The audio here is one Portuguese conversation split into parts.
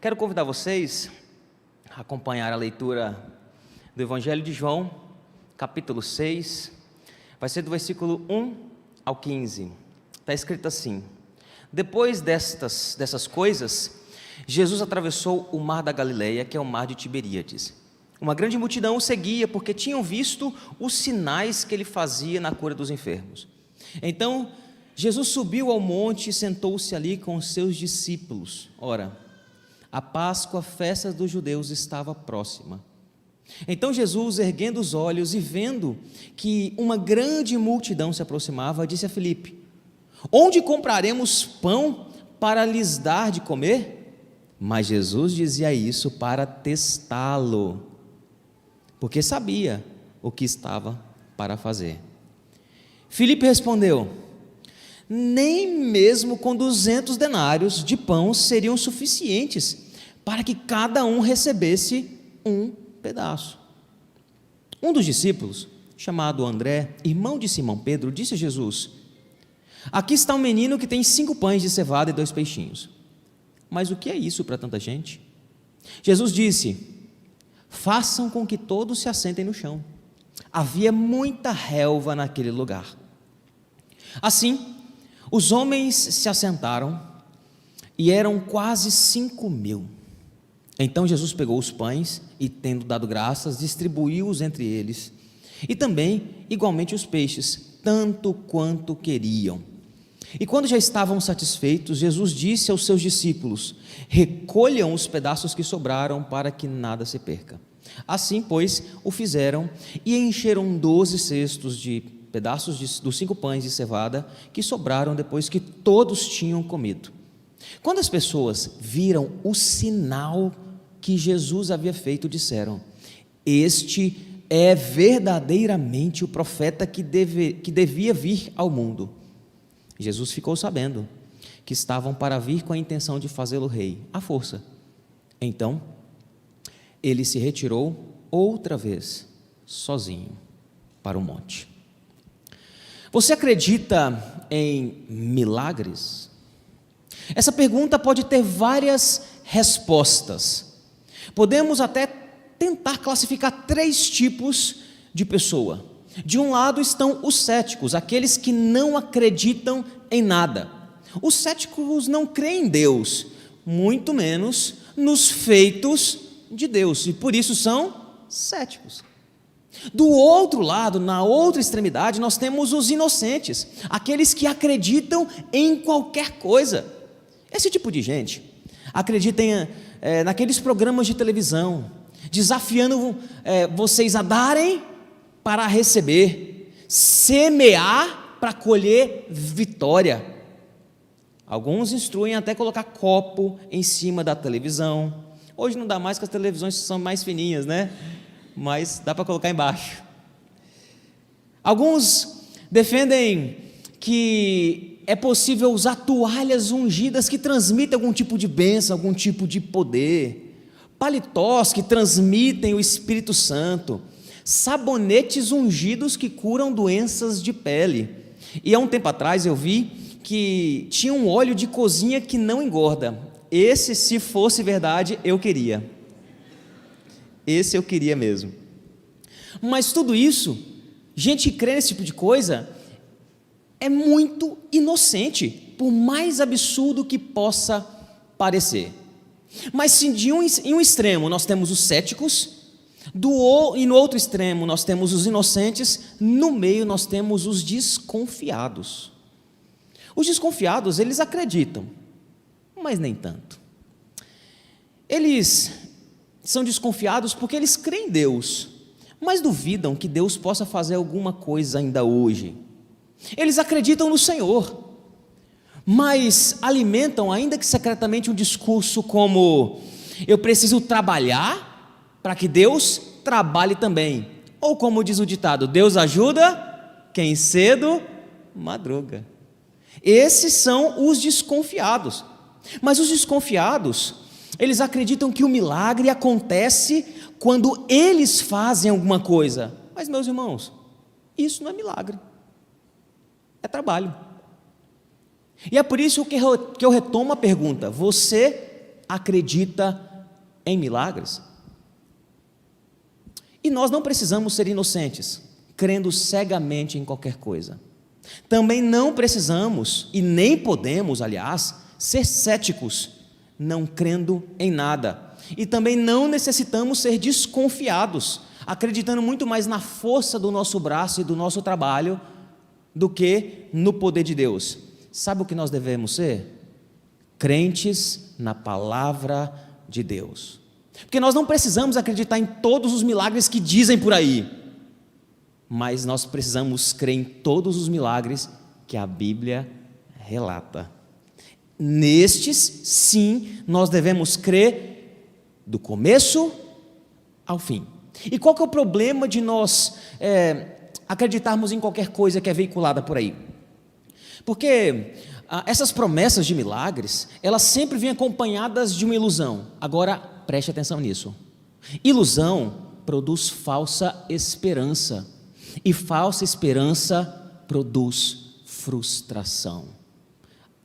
Quero convidar vocês a acompanhar a leitura do Evangelho de João, capítulo 6, vai ser do versículo 1 ao 15, está escrito assim: depois dessas coisas, Jesus atravessou o mar da Galileia, que é o mar de Tiberíades. Uma grande multidão o seguia, porque tinham visto os sinais que ele fazia na cura dos enfermos. Então, Jesus subiu ao monte e sentou-se ali com os seus discípulos. Ora, a Páscoa, a festa dos judeus, estava próxima. Então Jesus, erguendo os olhos e vendo que uma grande multidão se aproximava, disse a Filipe: onde compraremos pão para lhes dar de comer? Mas Jesus dizia isso para testá-lo, porque sabia o que estava para fazer. Filipe respondeu: nem mesmo com 200 denários de pão seriam suficientes para que cada um recebesse um pedaço. Um dos discípulos, chamado André, irmão de Simão Pedro, disse a Jesus: aqui está um menino que tem 5 pães de cevada e 2 peixinhos. Mas o que é isso para tanta gente? Jesus disse: façam com que todos se assentem no chão. Havia muita relva naquele lugar. Assim, os homens se assentaram e eram quase 5.000. Então Jesus pegou os pães e, tendo dado graças, distribuiu-os entre eles, e também, igualmente, os peixes, tanto quanto queriam. E quando já estavam satisfeitos, Jesus disse aos seus discípulos: recolham os pedaços que sobraram, para que nada se perca. Assim, pois, o fizeram, e encheram 12 cestos de pedaços dos 5 pães de cevada que sobraram depois que todos tinham comido. Quando as pessoas viram o sinal que Jesus havia feito, disseram: este é verdadeiramente o profeta que devia vir ao mundo. Jesus ficou sabendo que estavam para vir com a intenção de fazê-lo rei, à força. Então, ele se retirou outra vez, sozinho, para o monte. Você acredita em milagres? Essa pergunta pode ter várias respostas. Podemos até tentar classificar 3 tipos de pessoa. De um lado estão os céticos, aqueles que não acreditam em nada. Os céticos não creem em Deus, muito menos nos feitos de Deus, e por isso são céticos. Do outro lado, na outra extremidade, nós temos os inocentes, aqueles que acreditam em qualquer coisa. Esse tipo de gente acredita naqueles programas de televisão, desafiando vocês a darem para receber, semear para colher vitória. Alguns instruem até colocar copo em cima da televisão. Hoje não dá mais, que as televisões são mais fininhas, né? Mas dá para colocar embaixo. Alguns defendem que é possível usar toalhas ungidas que transmitem algum tipo de bênção, algum tipo de poder, paletós que transmitem o Espírito Santo, sabonetes ungidos que curam doenças de pele. E há um tempo atrás eu vi que tinha um óleo de cozinha que não engorda. Esse, se fosse verdade, eu queria. Esse eu queria mesmo. Mas tudo isso, gente que crê nesse tipo de coisa, é muito inocente, por mais absurdo que possa parecer. Mas se em um extremo nós temos os céticos, e no outro extremo nós temos os inocentes, no meio nós temos os desconfiados. Os desconfiados, eles acreditam, mas nem tanto. Eles são desconfiados porque eles creem em Deus, mas duvidam que Deus possa fazer alguma coisa ainda hoje. Eles acreditam no Senhor, mas alimentam, ainda que secretamente, um discurso como: eu preciso trabalhar para que Deus trabalhe também. Ou como diz o ditado: Deus ajuda quem cedo madruga. Esses são os desconfiados. Mas os desconfiados, eles acreditam que o milagre acontece quando eles fazem alguma coisa. Mas, meus irmãos, isso não é milagre, é trabalho. E é por isso que eu retomo a pergunta: você acredita em milagres? E nós não precisamos ser inocentes, crendo cegamente em qualquer coisa. Também não precisamos, e nem podemos, aliás, ser céticos, não crendo em nada. E também não necessitamos ser desconfiados, acreditando muito mais na força do nosso braço e do nosso trabalho do que no poder de Deus. Sabe o que nós devemos ser? Crentes na palavra de Deus. Porque nós não precisamos acreditar em todos os milagres que dizem por aí, mas nós precisamos crer em todos os milagres que a Bíblia relata. Nestes, sim, nós devemos crer do começo ao fim. E qual que é o problema de nós acreditarmos em qualquer coisa que é veiculada por aí? Porque essas promessas de milagres, elas sempre vêm acompanhadas de uma ilusão. Agora, preste atenção nisso. Ilusão produz falsa esperança. E falsa esperança produz frustração.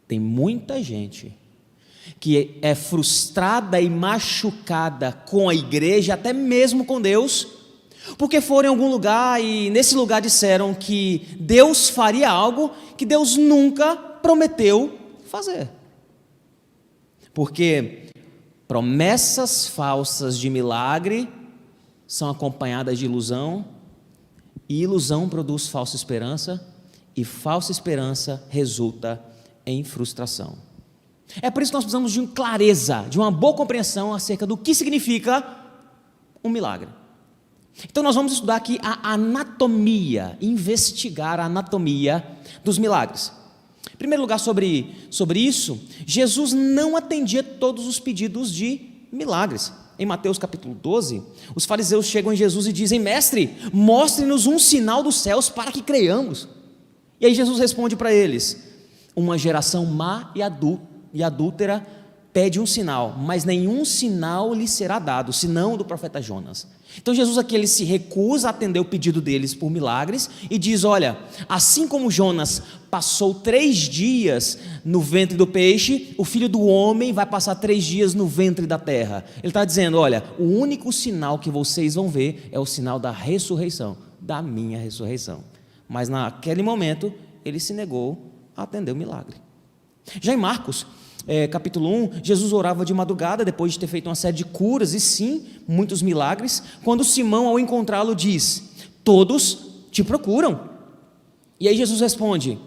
Tem muita gente que é frustrada e machucada com a igreja, até mesmo com Deus, porque foram em algum lugar e nesse lugar disseram que Deus faria algo que Deus nunca prometeu fazer. Porque promessas falsas de milagre são acompanhadas de ilusão, e ilusão produz falsa esperança, e falsa esperança resulta em frustração. É por isso que nós precisamos de uma clareza, de uma boa compreensão acerca do que significa um milagre. Então nós vamos estudar aqui a anatomia, investigar a anatomia dos milagres. Em primeiro lugar, sobre isso, Jesus não atendia todos os pedidos de milagres. Em Mateus capítulo 12, os fariseus chegam em Jesus e dizem: mestre, mostre-nos um sinal dos céus para que creiamos. E aí Jesus responde para eles: uma geração má e adúltera pede um sinal, mas nenhum sinal lhe será dado, senão do profeta Jonas. Então Jesus aqui ele se recusa a atender o pedido deles por milagres e diz: olha, assim como Jonas passou 3 dias no ventre do peixe, o Filho do Homem vai passar 3 dias no ventre da terra. Ele está dizendo: olha, o único sinal que vocês vão ver é o sinal da ressurreição, da minha ressurreição. Mas naquele momento ele se negou a atender o milagre. Já em Marcos capítulo 1, Jesus orava de madrugada, depois de ter feito uma série de curas, e sim, muitos milagres, quando Simão, ao encontrá-lo, diz: todos te procuram. E aí Jesus responde: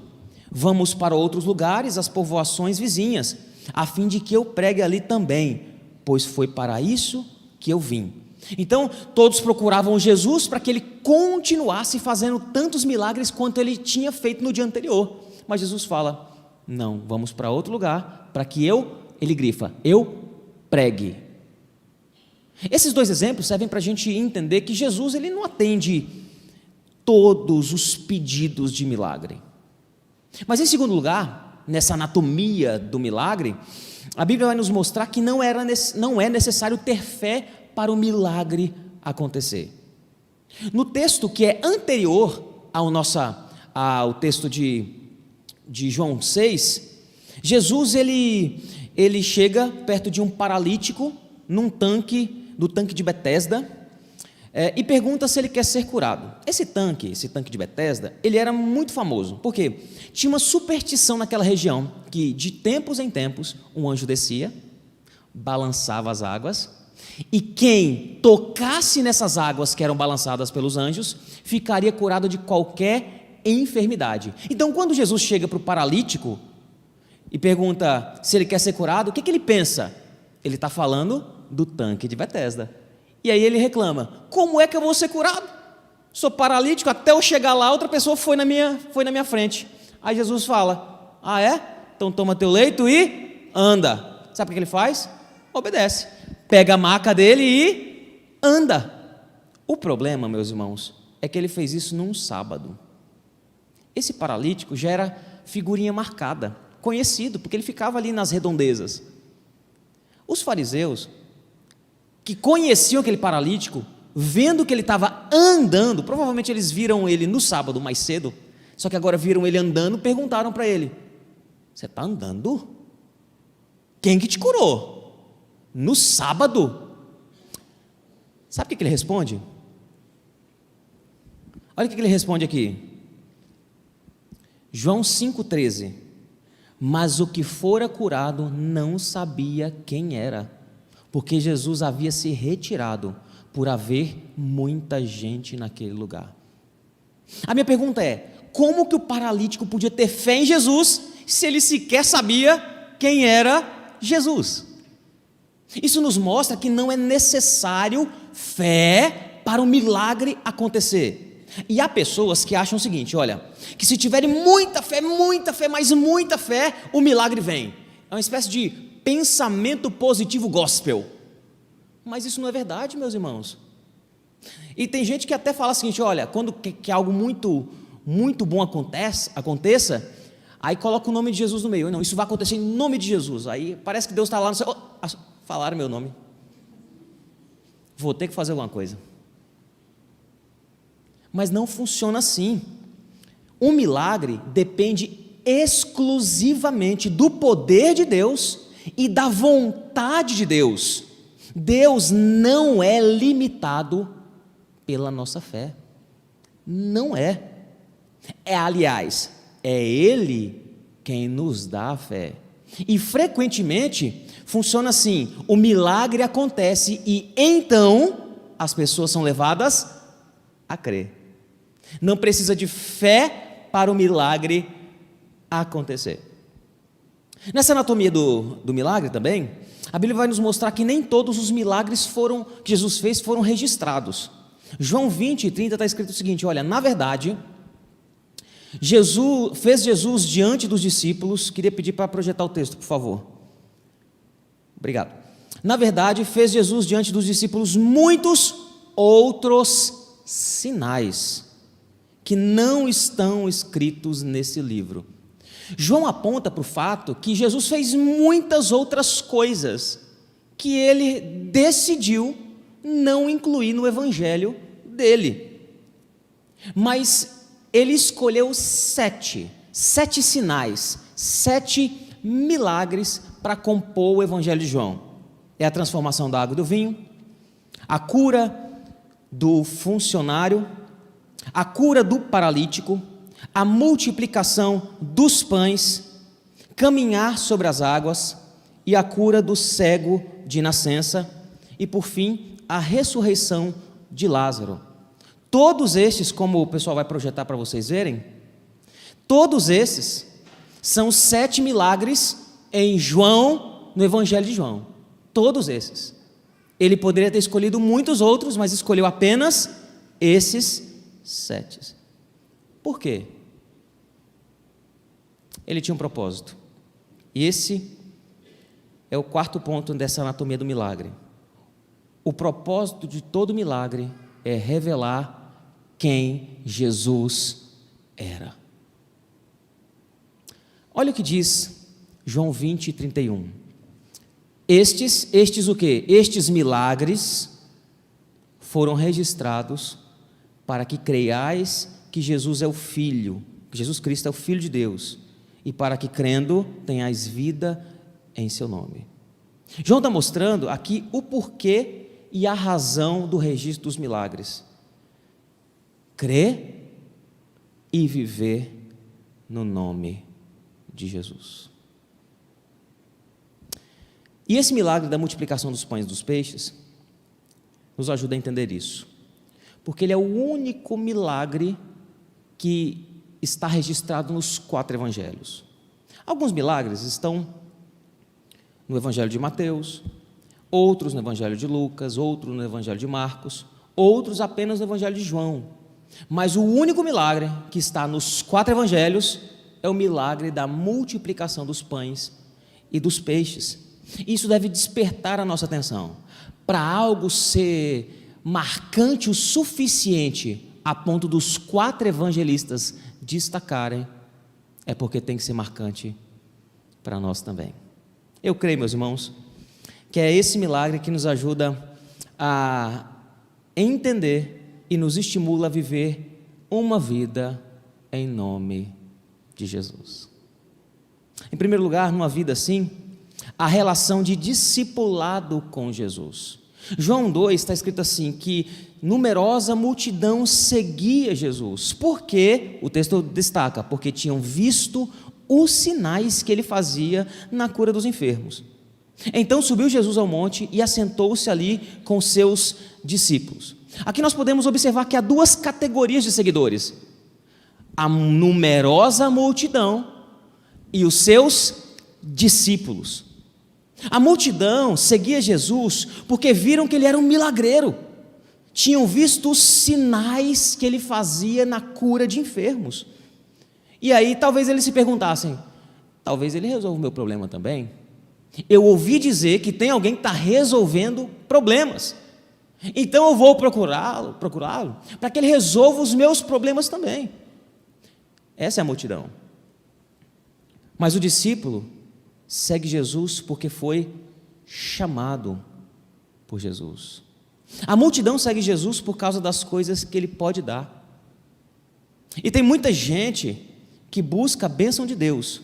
vamos para outros lugares, as povoações vizinhas, a fim de que eu pregue ali também, pois foi para isso que eu vim. Então, todos procuravam Jesus para que ele continuasse fazendo tantos milagres quanto ele tinha feito no dia anterior. Mas Jesus fala: não, vamos para outro lugar, para que ele grifa, eu pregue. Esses 2 exemplos servem para a gente entender que Jesus ele não atende todos os pedidos de milagre. Mas em segundo lugar, nessa anatomia do milagre, a Bíblia vai nos mostrar que não é necessário ter fé para o milagre acontecer. No texto que é anterior ao texto de João 6, Jesus ele chega perto de um paralítico do tanque de Betesda, e pergunta se ele quer ser curado. Esse tanque de Betesda, ele era muito famoso, porque tinha uma superstição naquela região, que de tempos em tempos um anjo descia, balançava as águas, e quem tocasse nessas águas que eram balançadas pelos anjos, ficaria curado de qualquer enfermidade. Então quando Jesus chega para o paralítico e pergunta se ele quer ser curado, o que ele pensa? Ele está falando do tanque de Betesda. E aí ele reclama: como é que eu vou ser curado? Sou paralítico, até eu chegar lá outra pessoa foi na minha frente. Aí Jesus fala: ah é? Então toma teu leito e anda. Sabe o que ele faz? Obedece, pega a maca dele e anda. O problema, meus irmãos, é que ele fez isso num sábado. Esse paralítico já era figurinha marcada, conhecido, porque ele ficava ali nas redondezas. Os fariseus, que conheciam aquele paralítico, vendo que ele estava andando, provavelmente eles viram ele no sábado mais cedo, só que agora viram ele andando, perguntaram para ele: você está andando? Quem que te curou? No sábado? Sabe o que ele responde? Olha o que ele responde aqui. João 5,13. Mas o que fora curado não sabia quem era, porque Jesus havia se retirado por haver muita gente naquele lugar. A minha pergunta é: como que o paralítico podia ter fé em Jesus se ele sequer sabia quem era Jesus? Isso nos mostra que não é necessário fé para o milagre acontecer. E há pessoas que acham o seguinte: olha, que se tiverem muita fé, mas muita fé, o milagre vem. É uma espécie de pensamento positivo gospel. Mas isso não é verdade, meus irmãos. E tem gente que até fala o seguinte: olha, quando que algo muito bom aconteça, aí coloca o nome de Jesus no meio. Não, isso vai acontecer em nome de Jesus. Aí parece que Deus está lá no céu. Falaram meu nome. Vou ter que fazer alguma coisa. Mas não funciona assim. Um milagre depende exclusivamente do poder de Deus e da vontade de Deus. Deus não é limitado pela nossa fé. Não é. Aliás, é Ele quem nos dá a fé. E frequentemente funciona assim: o milagre acontece e então as pessoas são levadas a crer. Não precisa de fé para o milagre acontecer. Nessa anatomia do milagre também, a Bíblia vai nos mostrar que nem todos os milagres que Jesus fez foram registrados. João 20:30 está escrito o seguinte: olha, na verdade, fez Jesus diante dos discípulos. Queria pedir para projetar o texto, por favor. Obrigado. Na verdade, fez Jesus diante dos discípulos muitos outros sinais que não estão escritos nesse livro. João aponta para o fato que Jesus fez muitas outras coisas que ele decidiu não incluir no evangelho dele. Mas ele escolheu sete sinais, 7 milagres para compor o evangelho de João. É a transformação da água do vinho, a cura do funcionário, a cura do paralítico, a multiplicação dos pães, caminhar sobre as águas e a cura do cego de nascença e, por fim, a ressurreição de Lázaro. Todos estes, como o pessoal vai projetar para vocês verem, todos esses são 7 milagres em João, no Evangelho de João. Todos esses. Ele poderia ter escolhido muitos outros, mas escolheu apenas esses 7. Por quê? Ele tinha um propósito. E esse é o 4º ponto dessa anatomia do milagre. O propósito de todo milagre é revelar quem Jesus era. Olha o que diz João 20:31. Estes o quê? Estes milagres foram registrados para que creiais que Jesus é o Filho, que Jesus Cristo é o Filho de Deus, e para que crendo tenhais vida em seu nome. João está mostrando aqui o porquê e a razão do registro dos milagres. Crer e viver no nome de Jesus. E esse milagre da multiplicação dos pães e dos peixes nos ajuda a entender isso, porque ele é o único milagre que está registrado nos 4 evangelhos. Alguns milagres estão no evangelho de Mateus, outros no evangelho de Lucas, outros no evangelho de Marcos, outros apenas no evangelho de João. Mas o único milagre que está nos 4 evangelhos é o milagre da multiplicação dos pães e dos peixes. Isso deve despertar a nossa atenção. Para algo ser marcante o suficiente a ponto dos 4 evangelistas destacarem, é porque tem que ser marcante para nós também. Eu creio, meus irmãos, que é esse milagre que nos ajuda a entender e nos estimula a viver uma vida em nome de Jesus. Em primeiro lugar, numa vida assim, a relação de discipulado com Jesus. João 2 está escrito assim, que numerosa multidão seguia Jesus. Por quê? O texto destaca, porque tinham visto os sinais que ele fazia na cura dos enfermos. Então subiu Jesus ao monte e assentou-se ali com seus discípulos. Aqui nós podemos observar que há duas categorias de seguidores: a numerosa multidão e os seus discípulos. A multidão seguia Jesus porque viram que ele era um milagreiro, tinham visto os sinais que ele fazia na cura de enfermos. E aí talvez eles se perguntassem: talvez ele resolva o meu problema também. Eu ouvi dizer que tem alguém que está resolvendo problemas, então eu vou procurá-lo para que ele resolva os meus problemas também. Essa é a multidão. Mas o discípulo segue Jesus porque foi chamado por Jesus. A multidão segue Jesus por causa das coisas que ele pode dar. E tem muita gente que busca a bênção de Deus,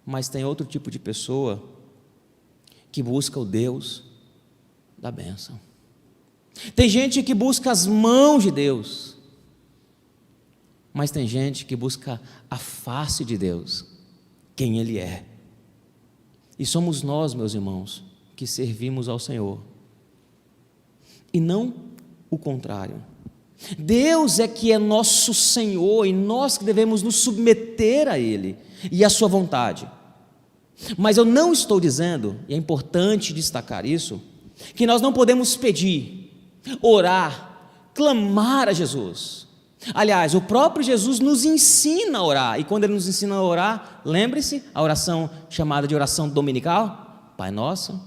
mas tem outro tipo de pessoa que busca o Deus da bênção. Tem gente que busca as mãos de Deus, mas tem gente que busca a face de Deus, quem Ele é. E somos nós, meus irmãos, que servimos ao Senhor, e não o contrário. Deus é que é nosso Senhor, e nós que devemos nos submeter a Ele e à sua vontade. Mas eu não estou dizendo, e é importante destacar isso, que nós não podemos pedir, orar, clamar a Jesus. Aliás, o próprio Jesus nos ensina a orar, e quando Ele nos ensina a orar, lembre-se, a oração chamada de oração dominical: Pai nosso,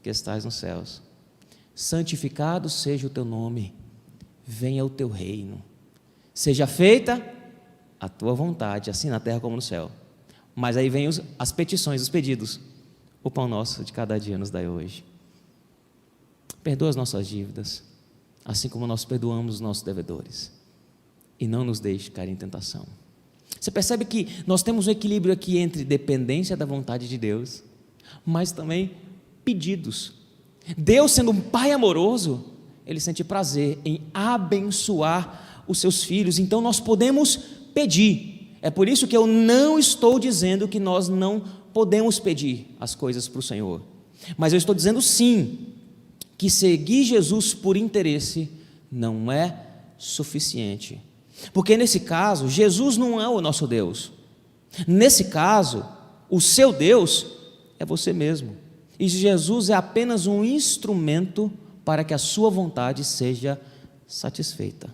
que estais nos céus, santificado seja o teu nome, venha o teu reino, seja feita a tua vontade, assim na terra como no céu. Mas aí vem as petições, os pedidos: o pão nosso de cada dia nos dai hoje. Perdoa as nossas dívidas, assim como nós perdoamos os nossos devedores, e não nos deixe cair em tentação. Você percebe que nós temos um equilíbrio aqui entre dependência da vontade de Deus, mas também pedidos. Deus, sendo um Pai amoroso, Ele sente prazer em abençoar os seus filhos, então nós podemos pedir. É por isso que eu não estou dizendo que nós não podemos pedir as coisas para o Senhor, mas eu estou dizendo sim, que seguir Jesus por interesse não é suficiente, porque nesse caso, Jesus não é o nosso Deus. Nesse caso, o seu Deus é você mesmo, e Jesus é apenas um instrumento para que a sua vontade seja satisfeita.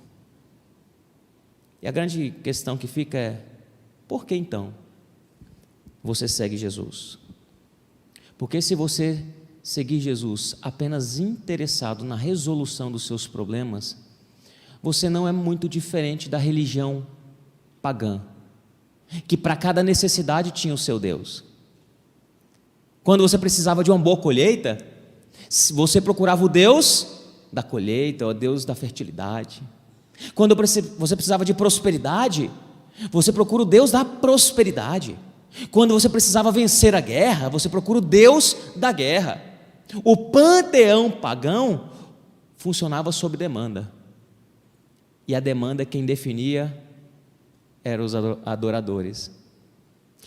E a grande questão que fica é: por que então você segue Jesus? Porque se você seguir Jesus apenas interessado na resolução dos seus problemas, você não é muito diferente da religião pagã, que para cada necessidade tinha o seu Deus. Quando você precisava de uma boa colheita, você procurava o Deus da colheita, o Deus da fertilidade. Quando você precisava de prosperidade, você procura o Deus da prosperidade. Quando você precisava vencer a guerra, você procura o Deus da guerra. O panteão pagão funcionava sob demanda, e a demanda quem definia eram os adoradores.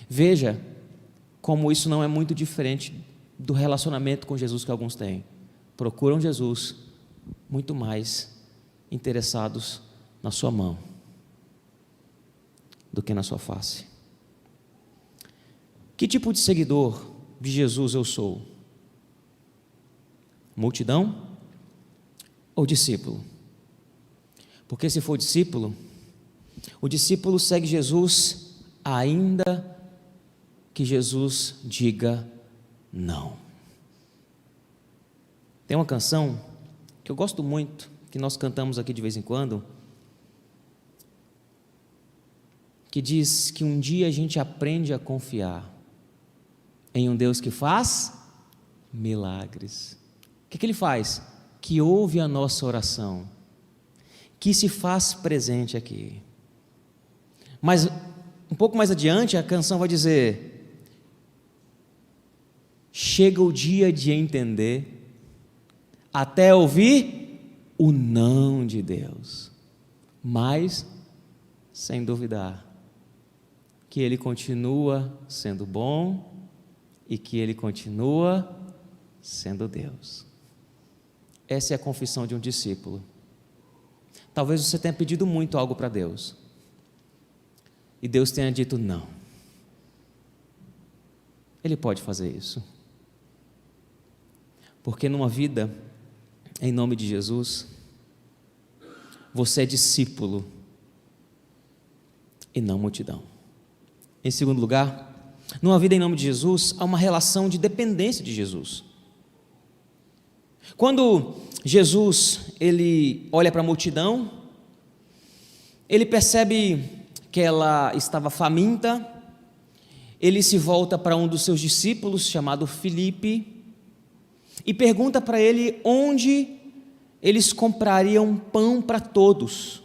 Veja como isso não é muito diferente do relacionamento com Jesus que alguns têm. Procuram Jesus muito mais interessados na sua mão do que na sua face. Que tipo de seguidor de Jesus eu sou? Multidão ou discípulo? Porque se for discípulo, o discípulo segue Jesus ainda que Jesus diga não. Tem uma canção que eu gosto muito, que nós cantamos aqui de vez em quando, que diz que um dia a gente aprende a confiar em um Deus que faz milagres. O que Ele faz? Que ouve a nossa oração, que se faz presente aqui. Mas um pouco mais adiante a canção vai dizer: chega o dia de entender, até ouvir o não de Deus, mas sem duvidar que Ele continua sendo bom e que Ele continua sendo Deus. Essa é a confissão de um discípulo. Talvez você tenha pedido muito algo para Deus e Deus tenha dito não. Ele pode fazer isso, porque numa vida em nome de Jesus, você é discípulo e não multidão. Em segundo lugar, numa vida em nome de Jesus, há uma relação de dependência de Jesus. Quando Jesus, ele olha para a multidão, ele percebe que ela estava faminta, ele se volta para um dos seus discípulos, chamado Filipe, e pergunta para ele onde eles comprariam pão para todos.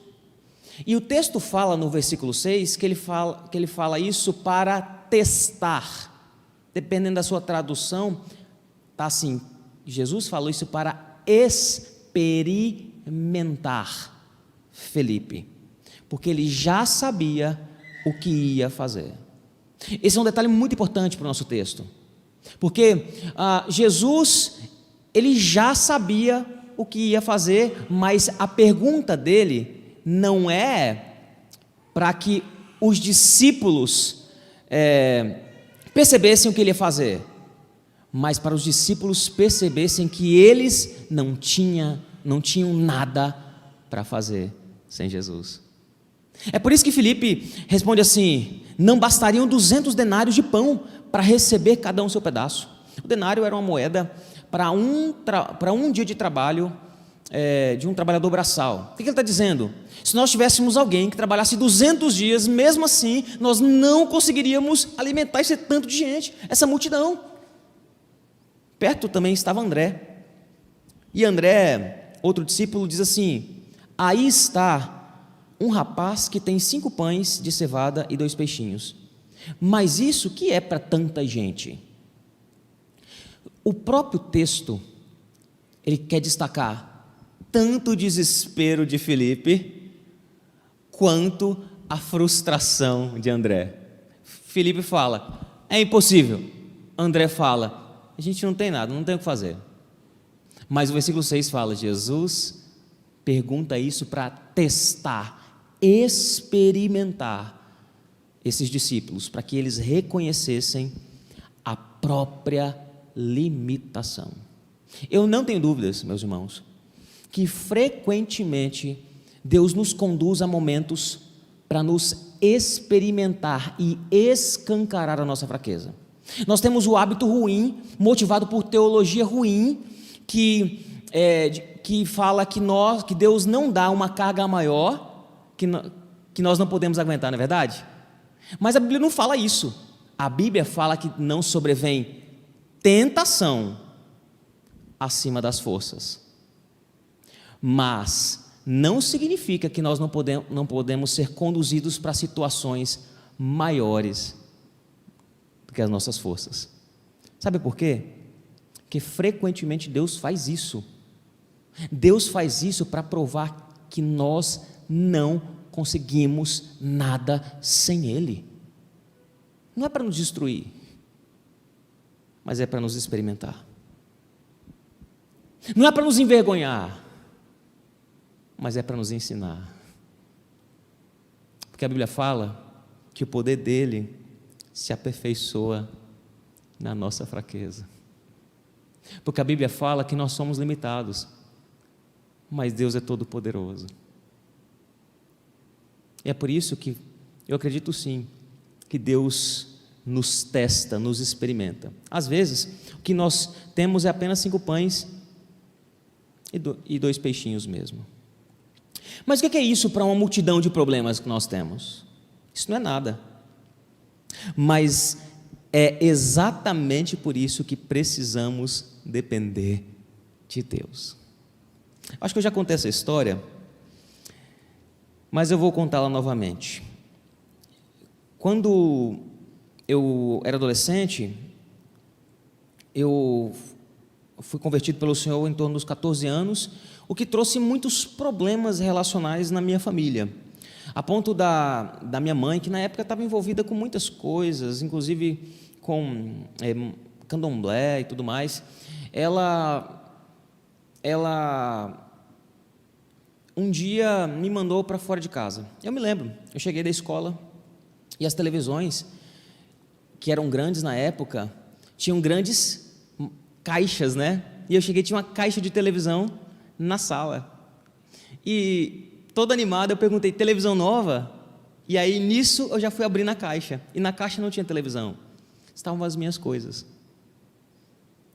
E o texto fala no versículo 6 que ele fala isso para testar. Dependendo da sua tradução, está assim: Jesus falou isso para experimentar Filipe, porque ele já sabia o que ia fazer. Esse é um detalhe muito importante para o nosso texto, porque Jesus, ele já sabia o que ia fazer, mas a pergunta dele não é para que os discípulos percebessem o que ele ia fazer, mas para os discípulos percebessem que eles não tinham nada para fazer sem Jesus. É por isso que Filipe responde assim: não bastariam 200 denários de pão para receber cada um seu pedaço. O denário era uma moeda para um dia de trabalho de um trabalhador braçal. O que ele está dizendo? Se nós tivéssemos alguém que trabalhasse 200 dias, mesmo assim, nós não conseguiríamos alimentar esse tanto de gente, essa multidão. Perto também estava André. E André, outro discípulo, diz assim: aí está um rapaz que tem 5 pães de cevada e 2 peixinhos. Mas isso que é para tanta gente? O próprio texto, ele quer destacar tanto o desespero de Filipe, quanto a frustração de André. Filipe fala: é impossível. André fala: a gente não tem nada, não tem o que fazer. Mas o versículo 6 fala: Jesus pergunta isso para testar, experimentar esses discípulos, para que eles reconhecessem a própria limitação. Eu não tenho dúvidas, meus irmãos, que frequentemente Deus nos conduz a momentos para nos experimentar e escancarar a nossa fraqueza. Nós temos o hábito ruim, motivado por teologia ruim, que fala que Deus não dá uma carga maior que nós não podemos aguentar, não é verdade? Mas a Bíblia não fala isso. A Bíblia fala que não sobrevém tentação acima das forças. Mas não significa que nós não podemos ser conduzidos para situações maiores do que as nossas forças. Sabe por quê? Porque frequentemente Deus faz isso. Deus faz isso para provar que nós não conseguimos nada sem Ele. Não é para nos destruir, mas é para nos experimentar. Não é para nos envergonhar, mas é para nos ensinar. Porque a Bíblia fala que o poder dele se aperfeiçoa na nossa fraqueza. Porque a Bíblia fala que nós somos limitados, mas Deus é todo poderoso. E é por isso que eu acredito sim, que Deus nos testa, nos experimenta. Às vezes, o que nós temos é apenas 5 pães e 2 peixinhos mesmo. Mas o que é isso para uma multidão de problemas que nós temos? Isso não é nada. Mas é exatamente por isso que precisamos depender de Deus. Acho que eu já contei essa história, mas eu vou contá-la novamente. Quando eu era adolescente, eu fui convertido pelo Senhor em torno dos 14 anos, o que trouxe muitos problemas relacionais na minha família, a ponto da minha mãe, que na época estava envolvida com muitas coisas, inclusive com candomblé e tudo mais, ela um dia me mandou para fora de casa. Eu me lembro, eu cheguei da escola e as televisões, que eram grandes na época, tinham grandes caixas, né? E eu cheguei, tinha uma caixa de televisão na sala. E todo animado eu perguntei, televisão nova? E aí nisso eu já fui abrindo a caixa. E na caixa não tinha televisão, estavam as minhas coisas.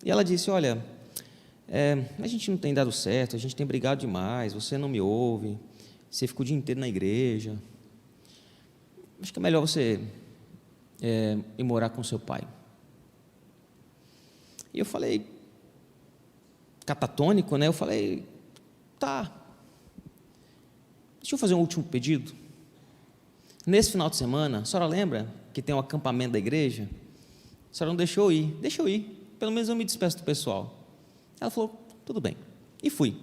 E ela disse, olha, a gente não tem dado certo, a gente tem brigado demais, você não me ouve, você fica o dia inteiro na igreja, acho que é melhor você ir morar com seu pai. E eu falei, catatônico, né? Eu falei, tá, deixa eu fazer um último pedido. Nesse final de semana, a senhora lembra que tem um acampamento da igreja? A senhora não deixou eu ir, deixa eu ir, pelo menos eu me despeço do pessoal. Ela falou, tudo bem, e fui.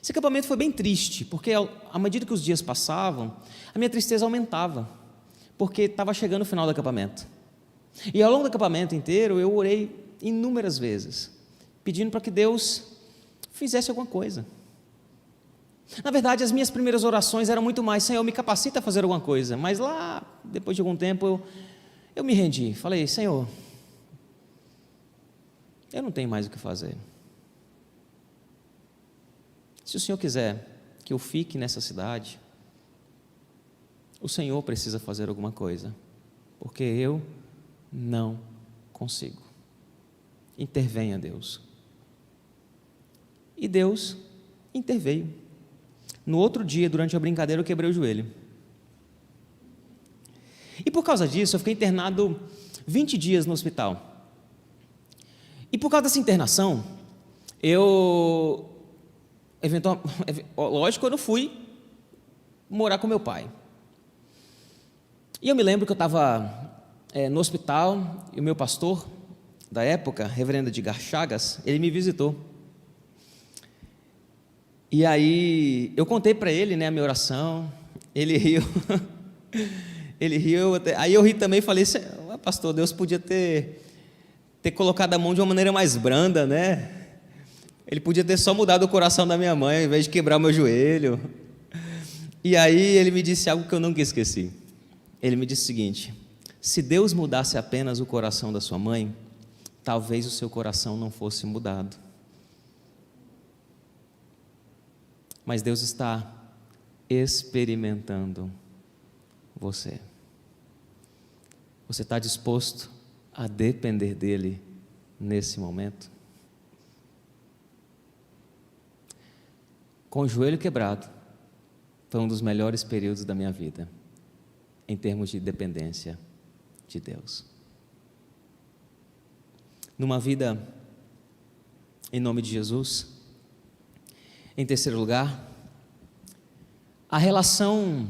Esse acampamento foi bem triste, porque à medida que os dias passavam, a minha tristeza aumentava, porque estava chegando o final do acampamento. E ao longo do acampamento inteiro, eu orei inúmeras vezes, pedindo para que Deus fizesse alguma coisa. Na verdade, as minhas primeiras orações eram muito mais, Senhor, me capacita a fazer alguma coisa. Mas lá, depois de algum tempo, eu me rendi, falei, Senhor, eu não tenho mais o que fazer. Se o Senhor quiser que eu fique nessa cidade, o Senhor precisa fazer alguma coisa, porque eu não consigo. Intervenha, Deus. E Deus interveio. No outro dia, durante a brincadeira, eu quebrei o joelho. E por causa disso, eu fiquei internado 20 dias no hospital. E por causa dessa internação, lógico, eu não fui morar com meu pai. E eu me lembro que eu estava no hospital, e o meu pastor da época, reverendo Edgar Chagas, ele me visitou. E aí eu contei para ele, né, a minha oração, ele riu, aí eu ri também e falei, pastor, Deus podia ter colocado a mão de uma maneira mais branda, né? Ele podia ter só mudado o coração da minha mãe, ao invés de quebrar o meu joelho. E aí ele me disse algo que eu nunca esqueci. Ele me disse o seguinte, se Deus mudasse apenas o coração da sua mãe, talvez o seu coração não fosse mudado. Mas Deus está experimentando você. Você está disposto a depender dEle nesse momento? Com o joelho quebrado, foi um dos melhores períodos da minha vida, em termos de dependência de Deus. Numa vida em nome de Jesus. Em terceiro lugar, a relação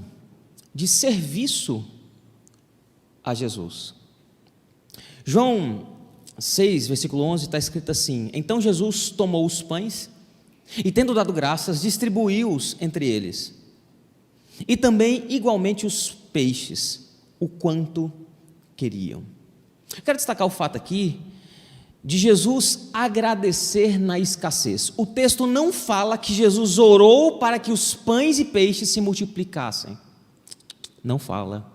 de serviço a Jesus. João 6, versículo 11, está escrito assim: então Jesus tomou os pães e, tendo dado graças, distribuiu-os entre eles, e também igualmente os peixes, o quanto queriam. Quero destacar o fato aqui de Jesus agradecer na escassez. O texto não fala que Jesus orou para que os pães e peixes se multiplicassem. Não fala.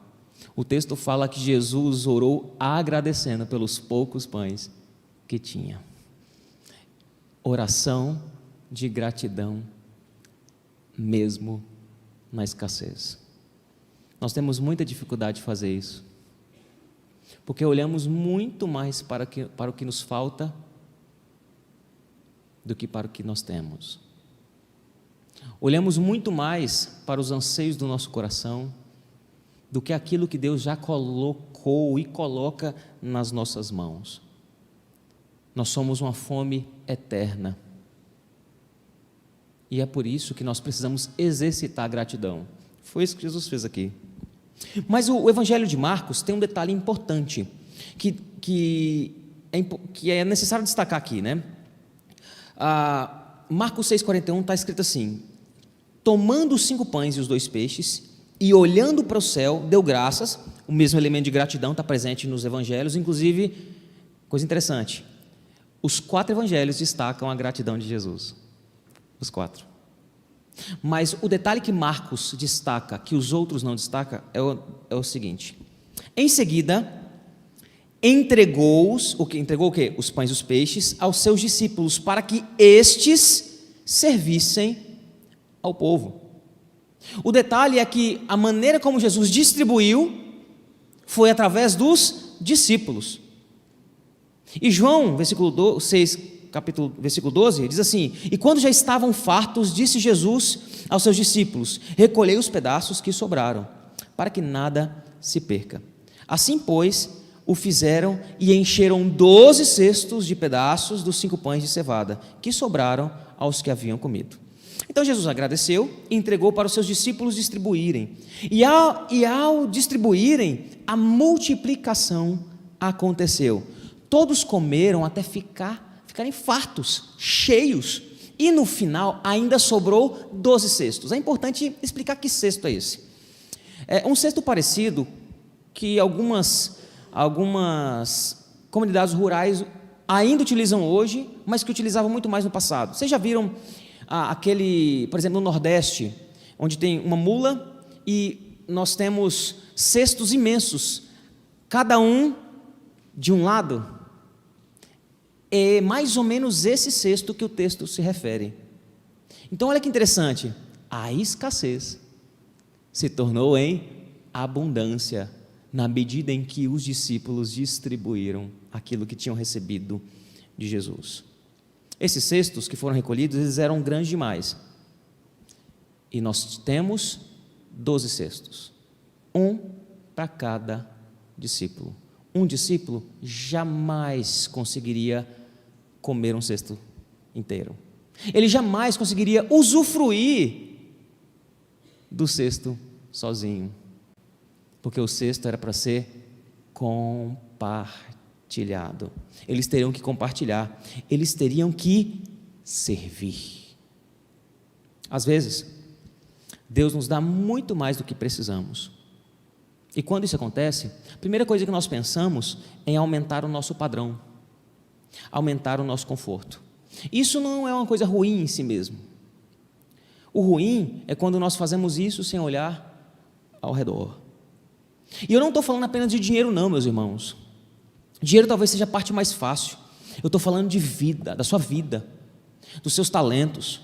O texto fala que Jesus orou agradecendo pelos poucos pães que tinha. Oração de gratidão, mesmo na escassez. Nós temos muita dificuldade de fazer isso, porque olhamos muito mais para o que nos falta do que para o que nós temos. Olhamos muito mais para os anseios do nosso coração do que aquilo que Deus já colocou e coloca nas nossas mãos. Nós somos uma fome eterna. E é por isso que nós precisamos exercitar a gratidão. Foi isso que Jesus fez aqui. Mas o Evangelho de Marcos tem um detalhe importante, que que é necessário destacar aqui, né? Marcos 6,41 está escrito assim: tomando os 5 pães e os 2 peixes, e olhando para o céu, deu graças. O mesmo elemento de gratidão está presente nos evangelhos, inclusive, coisa interessante, os 4 evangelhos destacam a gratidão de Jesus, os 4. Mas o detalhe que Marcos destaca, que os outros não destacam, é o seguinte: em seguida, entregou o quê? Os pães e os peixes aos seus discípulos, para que estes servissem ao povo. O detalhe é que a maneira como Jesus distribuiu foi através dos discípulos. E João, versículo 6, versículo 12, diz assim: e quando já estavam fartos, disse Jesus aos seus discípulos: recolhei os pedaços que sobraram, para que nada se perca. Assim, pois, o fizeram e encheram 12 cestos de pedaços dos 5 pães de cevada, que sobraram aos que haviam comido. Então Jesus agradeceu e entregou para os seus discípulos distribuírem. E ao distribuírem, a multiplicação aconteceu. Todos comeram até ficarem fartos, cheios. E no final ainda sobrou 12 cestos. É importante explicar que cesto é esse. É um cesto parecido que algumas comunidades rurais ainda utilizam hoje, mas que utilizavam muito mais no passado. Vocês já viram por exemplo, no Nordeste, onde tem uma mula e nós temos cestos imensos, cada um de um lado? É mais ou menos esse cesto que o texto se refere. Então olha que interessante, a escassez se tornou em abundância, na medida em que os discípulos distribuíram aquilo que tinham recebido de Jesus. Esses cestos que foram recolhidos, eles eram grandes demais. E nós temos 12 cestos, um para cada discípulo. Um discípulo jamais conseguiria comer um cesto inteiro. Ele jamais conseguiria usufruir do cesto sozinho, porque o cesto era para ser compartilhado. Eles teriam que compartilhar, eles teriam que servir. Às vezes, Deus nos dá muito mais do que precisamos. E quando isso acontece, a primeira coisa que nós pensamos é em aumentar o nosso padrão, aumentar o nosso conforto. Isso não é uma coisa ruim em si mesmo. O ruim é quando nós fazemos isso sem olhar ao redor. E eu não estou falando apenas de dinheiro não, meus irmãos. Dinheiro talvez seja a parte mais fácil. Eu estou falando de vida, da sua vida, dos seus talentos,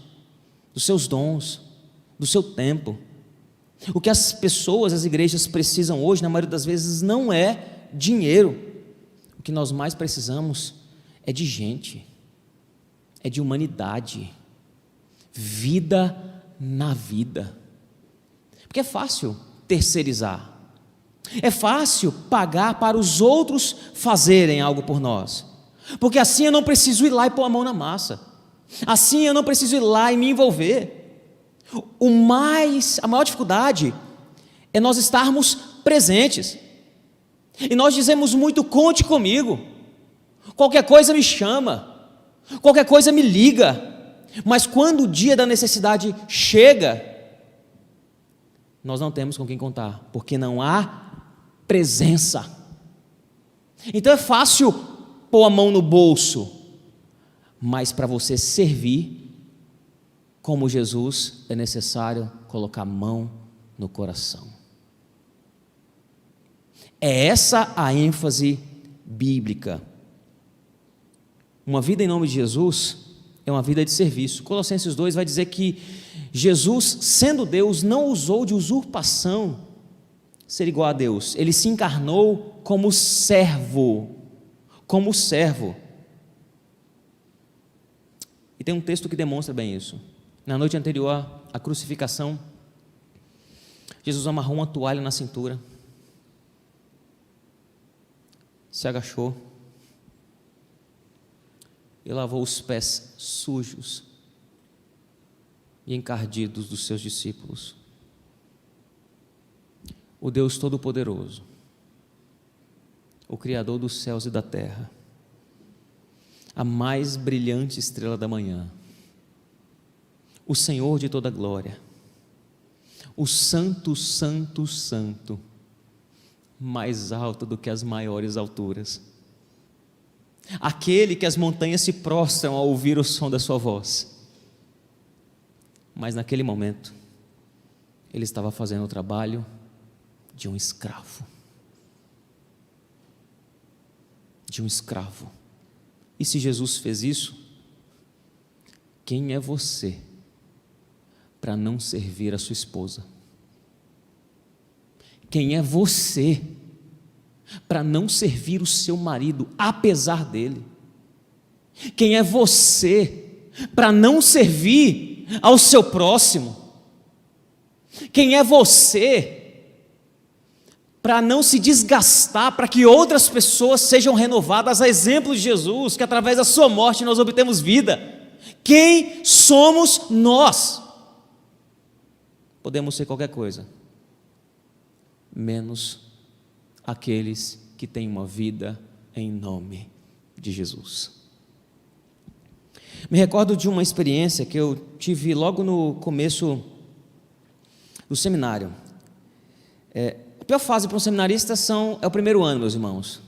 dos seus dons, do seu tempo. O que as pessoas, as igrejas precisam hoje, na maioria das vezes, não é dinheiro. O que nós mais precisamos é de gente, é de humanidade, vida na vida. Porque é fácil terceirizar, é fácil pagar para os outros fazerem algo por nós, porque assim eu não preciso ir lá e pôr a mão na massa, assim eu não preciso ir lá e me envolver. A maior dificuldade é nós estarmos presentes, e nós dizemos muito: conte comigo, qualquer coisa me chama, qualquer coisa me liga, mas quando o dia da necessidade chega, nós não temos com quem contar, porque não há presença. Então é fácil pôr a mão no bolso, mas para você servir como Jesus, é necessário colocar a mão no coração. É essa a ênfase bíblica. Uma vida em nome de Jesus é uma vida de serviço. Colossenses 2 vai dizer que Jesus, sendo Deus, não usou de usurpação ser igual a Deus. Ele se encarnou como servo. Como servo. E tem um texto que demonstra bem isso. Na noite anterior à crucificação, Jesus amarrou uma toalha na cintura, se agachou e lavou os pés sujos e encardidos dos seus discípulos. O Deus Todo-Poderoso, o Criador dos céus e da terra, a mais brilhante estrela da manhã, o Senhor de toda glória, o Santo, Santo, Santo, mais alto do que as maiores alturas, aquele que as montanhas se prostram ao ouvir o som da sua voz. Mas naquele momento, ele estava fazendo o trabalho de um escravo. De um escravo. E se Jesus fez isso, quem é você para não servir a sua esposa? Quem é você para não servir o seu marido, apesar dele? Quem é você para não servir ao seu próximo? Quem é você para não se desgastar, para que outras pessoas sejam renovadas a exemplo de Jesus, que através da sua morte nós obtemos vida? Quem somos nós? Podemos ser qualquer coisa, menos aqueles que têm uma vida em nome de Jesus. Me recordo de uma experiência que eu tive logo no começo do seminário. A pior fase para um seminarista é o primeiro ano, meus irmãos,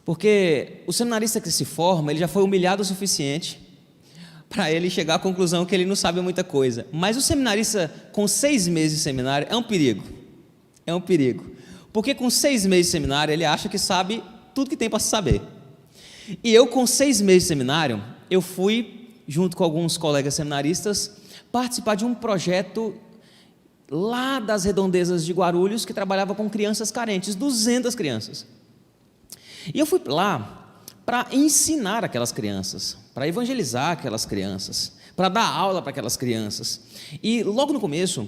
porque o seminarista que se forma, ele já foi humilhado o suficiente para ele chegar à conclusão que ele não sabe muita coisa. Mas o seminarista com 6 meses de seminário é um perigo, porque com 6 meses de seminário ele acha que sabe tudo que tem para saber. E eu, com 6 meses de seminário, eu fui, junto com alguns colegas seminaristas, participar de um projeto lá das redondezas de Guarulhos, que trabalhava com crianças carentes, 200 crianças. E eu fui lá para ensinar aquelas crianças, para evangelizar aquelas crianças, para dar aula para aquelas crianças. E logo no começo,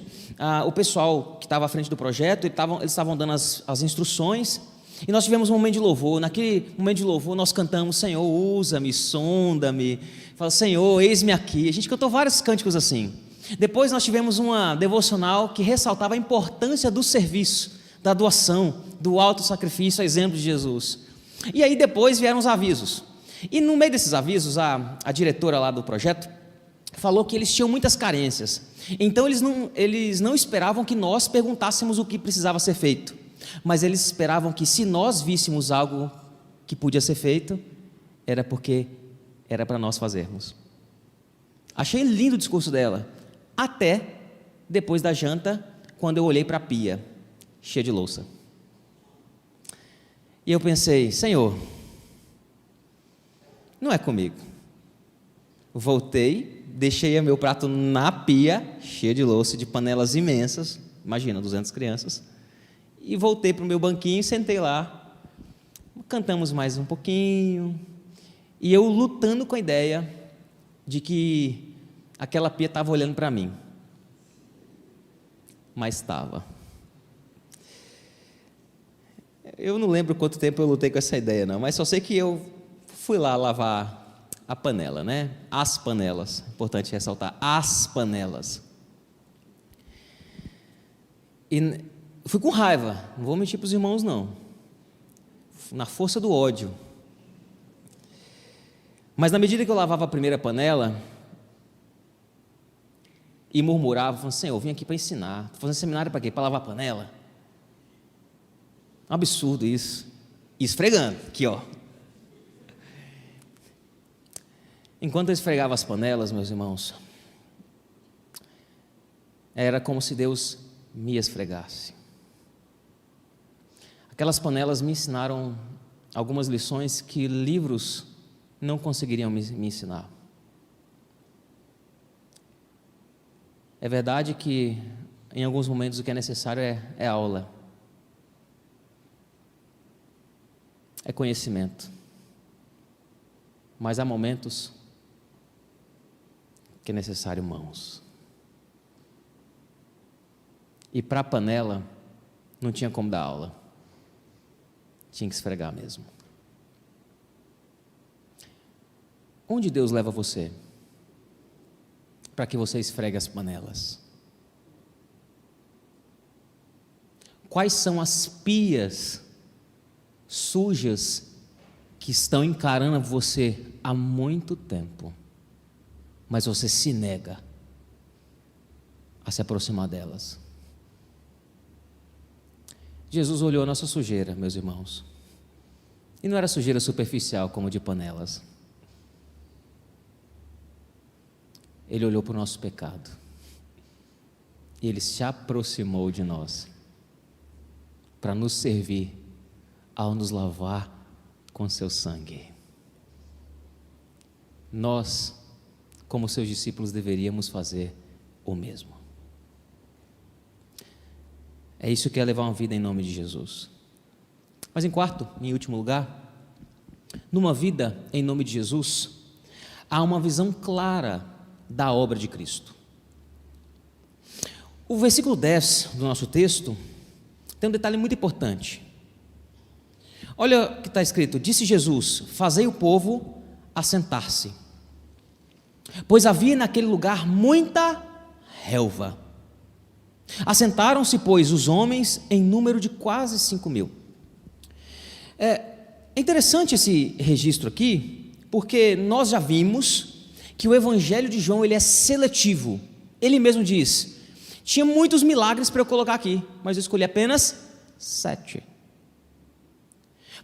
o pessoal que estava à frente do projeto, eles estavam dando as instruções, e nós tivemos um momento de louvor. Naquele momento de louvor nós cantamos: Senhor, usa-me, sonda-me, fala, Senhor, eis-me aqui. A gente cantou vários cânticos assim. Depois nós tivemos uma devocional que ressaltava a importância do serviço, da doação, do alto sacrifício, a exemplo de Jesus. E aí depois vieram os avisos. E no meio desses avisos, a diretora lá do projeto falou que eles tinham muitas carências. Então eles não esperavam que nós perguntássemos o que precisava ser feito, mas eles esperavam que, se nós víssemos algo que podia ser feito, era porque era para nós fazermos. Achei lindo o discurso dela, até depois da janta, quando eu olhei para a pia, cheia de louça. E eu pensei: Senhor, não é comigo. Voltei, deixei o meu prato na pia, cheio de louça, de panelas imensas, imagina, 200 crianças, e voltei para o meu banquinho, sentei lá, cantamos mais um pouquinho, e eu lutando com a ideia de que aquela pia estava olhando para mim, mas estava. Eu não lembro quanto tempo eu lutei com essa ideia não, mas só sei que eu fui lá lavar a panela, né? As panelas, importante ressaltar, as panelas. E fui com raiva, não vou mentir para os irmãos não, na força do ódio. Mas na medida que eu lavava a primeira panela e murmurava, falando: Senhor, eu vim aqui para ensinar, estou fazendo seminário para quê? Para lavar a panela? Um absurdo isso. E esfregando, aqui ó. Enquanto eu esfregava as panelas, meus irmãos, era como se Deus me esfregasse. Aquelas panelas me ensinaram algumas lições que livros não conseguiriam me ensinar. É verdade que em alguns momentos o que é necessário é aula, é conhecimento, mas há momentos que é necessário mãos. E para a panela não tinha como dar aula, tinha que esfregar mesmo. Onde Deus leva você para que você esfregue as panelas? Quais são as pias sujas que estão encarando você há muito tempo, mas você se nega a se aproximar delas. Jesus olhou a nossa sujeira, meus irmãos, e não era sujeira superficial como de panelas. Ele olhou para o nosso pecado e Ele se aproximou de nós para nos servir ao nos lavar com seu sangue. Nós, como seus discípulos, deveríamos fazer o mesmo. É isso que é levar uma vida em nome de Jesus. Mas em quarto, em último lugar, numa vida em nome de Jesus, há uma visão clara da obra de Cristo. O versículo 10 do nosso texto tem um detalhe muito importante. Olha o que está escrito: disse Jesus: fazei o povo assentar-se, pois havia naquele lugar muita relva. Assentaram-se, pois, os homens em número de quase 5.000. É interessante esse registro aqui, porque nós já vimos que o Evangelho de João ele é seletivo. Ele mesmo diz: tinha muitos milagres para eu colocar aqui, mas eu escolhi apenas 7.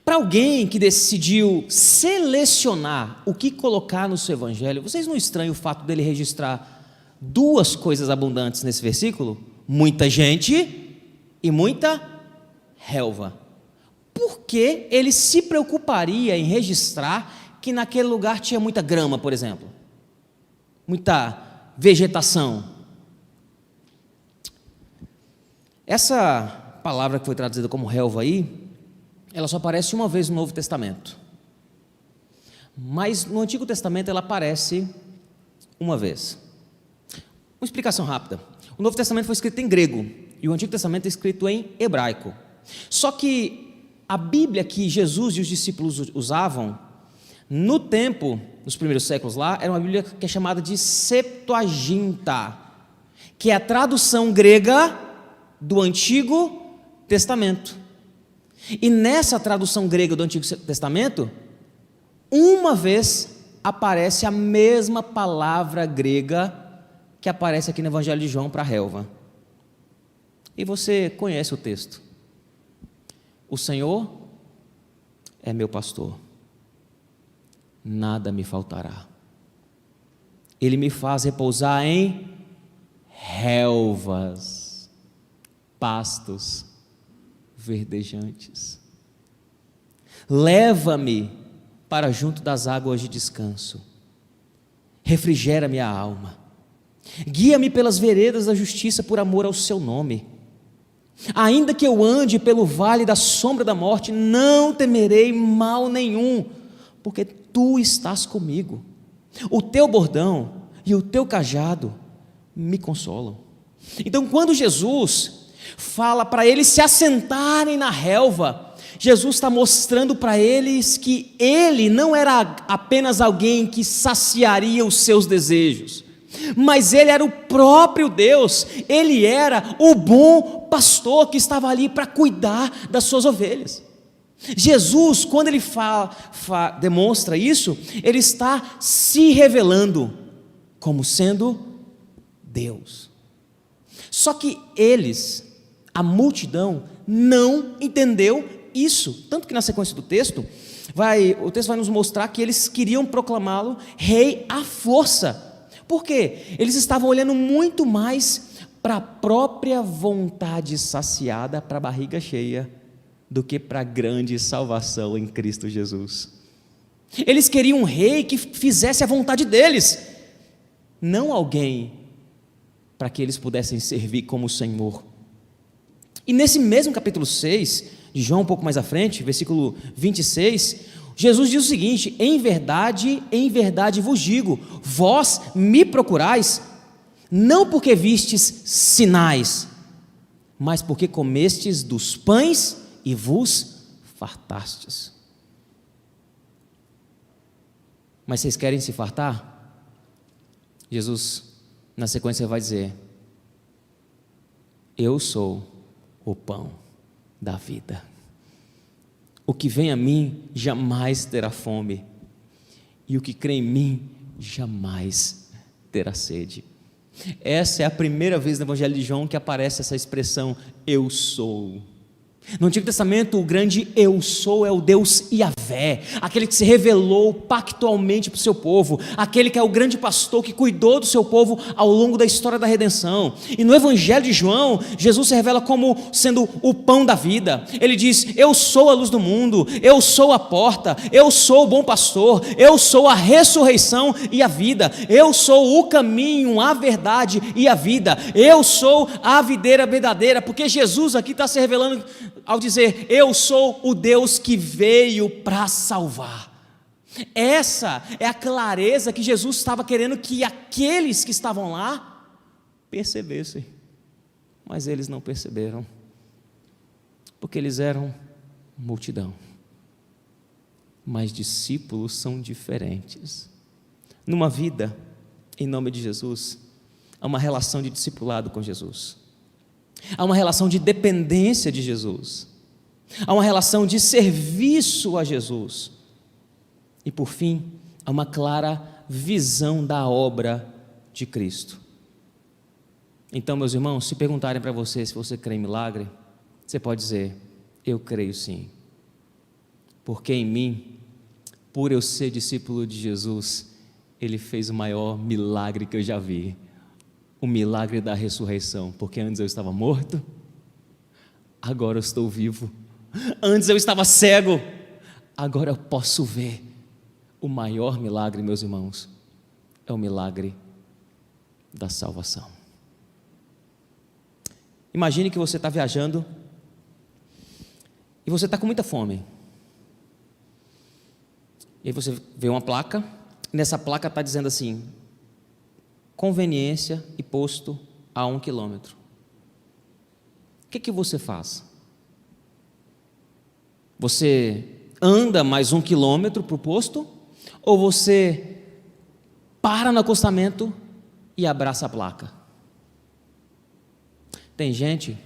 Para alguém que decidiu selecionar o que colocar no seu Evangelho, vocês não estranham o fato dele registrar 2 coisas abundantes nesse versículo? Muita gente e muita relva. Por que ele se preocuparia em registrar que naquele lugar tinha muita grama, por exemplo? Muita vegetação. Essa palavra que foi traduzida como relva aí, ela só aparece uma vez no Novo Testamento. Mas no Antigo Testamento ela aparece uma vez. Uma explicação rápida. O Novo Testamento foi escrito em grego e o Antigo Testamento é escrito em hebraico. Só que a Bíblia que Jesus e os discípulos usavam, no tempo, nos primeiros séculos lá, era uma Bíblia que é chamada de Septuaginta, que é a tradução grega do Antigo Testamento. E nessa tradução grega do Antigo Testamento, uma vez aparece a mesma palavra grega que aparece aqui no Evangelho de João para a relva. E você conhece o texto: o Senhor é meu pastor, nada me faltará. Ele me faz repousar em relvas, pastos verdejantes. Leva-me para junto das águas de descanso. Refrigera minha alma. Guia-me pelas veredas da justiça por amor ao seu nome. Ainda que eu ande pelo vale da sombra da morte, não temerei mal nenhum, porque tu estás comigo. O teu bordão e o teu cajado me consolam. Então, quando Jesus fala para eles se assentarem na relva, Jesus está mostrando para eles que Ele não era apenas alguém que saciaria os seus desejos, mas Ele era o próprio Deus. Ele era o bom pastor que estava ali para cuidar das suas ovelhas. Jesus, quando Ele demonstra isso, Ele está se revelando como sendo Deus. Só que eles, a multidão, não entendeu isso, tanto que na sequência do texto, o texto vai nos mostrar que eles queriam proclamá-lo rei à força. Por quê? Eles estavam olhando muito mais para a própria vontade saciada, para a barriga cheia, do que para a grande salvação em Cristo Jesus. Eles queriam um rei que fizesse a vontade deles, não alguém para que eles pudessem servir como Senhor. E nesse mesmo capítulo 6 de João, um pouco mais à frente, versículo 26, Jesus diz o seguinte: em verdade vos digo, vós me procurais, não porque vistes sinais, mas porque comestes dos pães e vos fartastes. Mas vocês querem se fartar? Jesus, na sequência, vai dizer: eu sou o pão da vida. O que vem a mim jamais terá fome, e o que crê em mim jamais terá sede. Essa é a primeira vez no Evangelho de João que aparece essa expressão, eu sou. No Antigo Testamento, o grande eu sou é o Deus Yahvé, aquele que se revelou pactualmente para o seu povo, aquele que é o grande pastor que cuidou do seu povo ao longo da história da redenção. E no Evangelho de João, Jesus se revela como sendo o pão da vida. Ele diz, eu sou a luz do mundo, eu sou a porta, eu sou o bom pastor, eu sou a ressurreição e a vida, eu sou o caminho, a verdade e a vida, eu sou a videira verdadeira, porque Jesus aqui está se revelando ao dizer, eu sou o Deus que veio para salvar. Essa é a clareza que Jesus estava querendo que aqueles que estavam lá percebessem, mas eles não perceberam, porque eles eram multidão. Mas discípulos são diferentes. Numa vida, em nome de Jesus, há uma relação de discipulado com Jesus. Há uma relação de dependência de Jesus. Há uma relação de serviço a Jesus. E por fim, há uma clara visão da obra de Cristo. Então, meus irmãos, se perguntarem para você se você crê em milagre, você pode dizer, eu creio sim. Porque em mim, por eu ser discípulo de Jesus, Ele fez o maior milagre que eu já vi. O milagre da ressurreição, porque antes eu estava morto, agora eu estou vivo. Antes eu estava cego, agora eu posso ver. O maior milagre, meus irmãos, é o milagre da salvação. Imagine que você está viajando e você está com muita fome. E aí você vê uma placa, e nessa placa está dizendo assim, conveniência e posto a 1 quilômetro. O que você faz? Você anda mais 1 quilômetro para o posto? Ou você para no acostamento e abraça a placa? Tem gente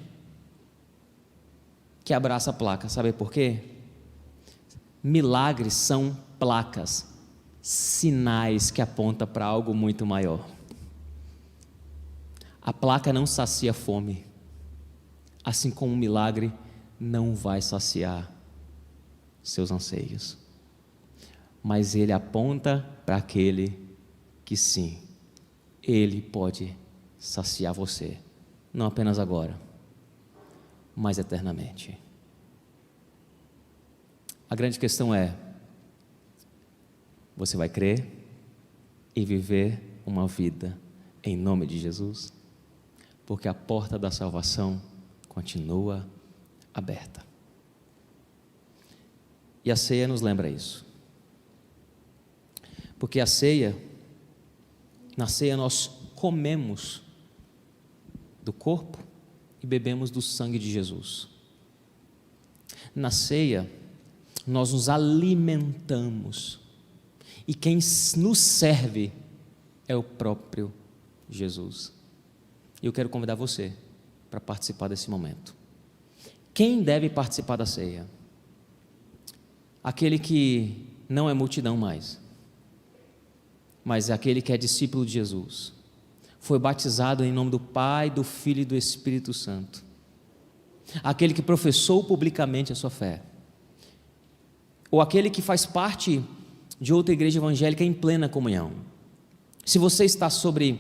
que abraça a placa, sabe por quê? Milagres são placas, sinais que apontam para algo muito maior. A placa não sacia a fome, assim como um milagre não vai saciar seus anseios. Mas ele aponta para aquele que sim, ele pode saciar você, não apenas agora, mas eternamente. A grande questão é, você vai crer e viver uma vida em nome de Jesus? Porque a porta da salvação continua aberta. E a ceia nos lembra isso. Porque na ceia nós comemos do corpo e bebemos do sangue de Jesus. Na ceia, nós nos alimentamos. E quem nos serve é o próprio Jesus. E eu quero convidar você para participar desse momento. Quem deve participar da ceia? Aquele que não é multidão mais, mas é aquele que é discípulo de Jesus. Foi batizado em nome do Pai, do Filho e do Espírito Santo. Aquele que professou publicamente a sua fé. Ou aquele que faz parte de outra igreja evangélica em plena comunhão. Se você está sob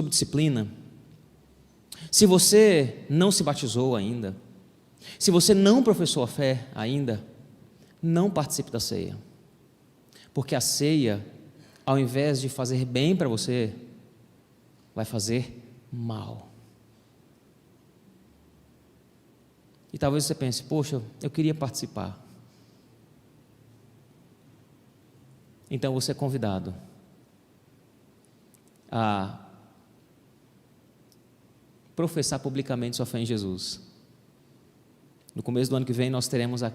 disciplina, se você não se batizou ainda, se você não professou a fé ainda, não participe da ceia. Porque a ceia, ao invés de fazer bem para você, vai fazer mal. E talvez você pense, poxa, eu queria participar. Então você é convidado a professar publicamente sua fé em Jesus. No começo do ano que vem nós teremos a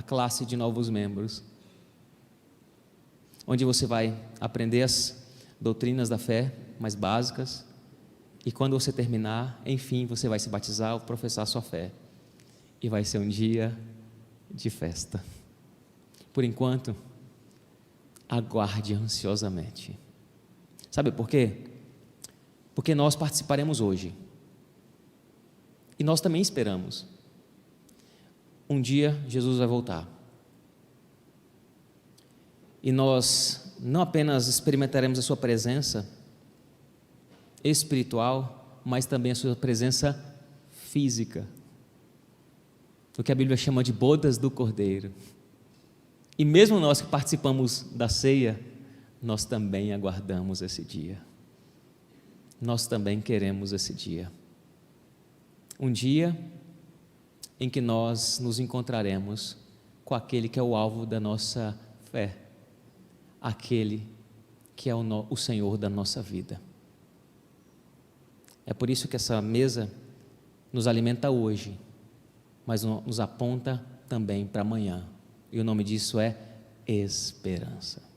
classe de novos membros, onde você vai aprender as doutrinas da fé mais básicas, e quando você terminar, enfim, você vai se batizar ou professar sua fé, e vai ser um dia de festa. por enquanto, aguarde ansiosamente. Sabe por quê? Porque nós participaremos hoje. E nós também esperamos. Um dia Jesus vai voltar. E nós não apenas experimentaremos a sua presença espiritual, mas também a sua presença física. O que a Bíblia chama de bodas do Cordeiro. E mesmo nós que participamos da ceia, nós também aguardamos esse dia. Nós também queremos esse dia. Um dia em que nós nos encontraremos com aquele que é o alvo da nossa fé, aquele que é o Senhor da nossa vida. É por isso que essa mesa nos alimenta hoje, mas nos aponta também para amanhã. E o nome disso é esperança.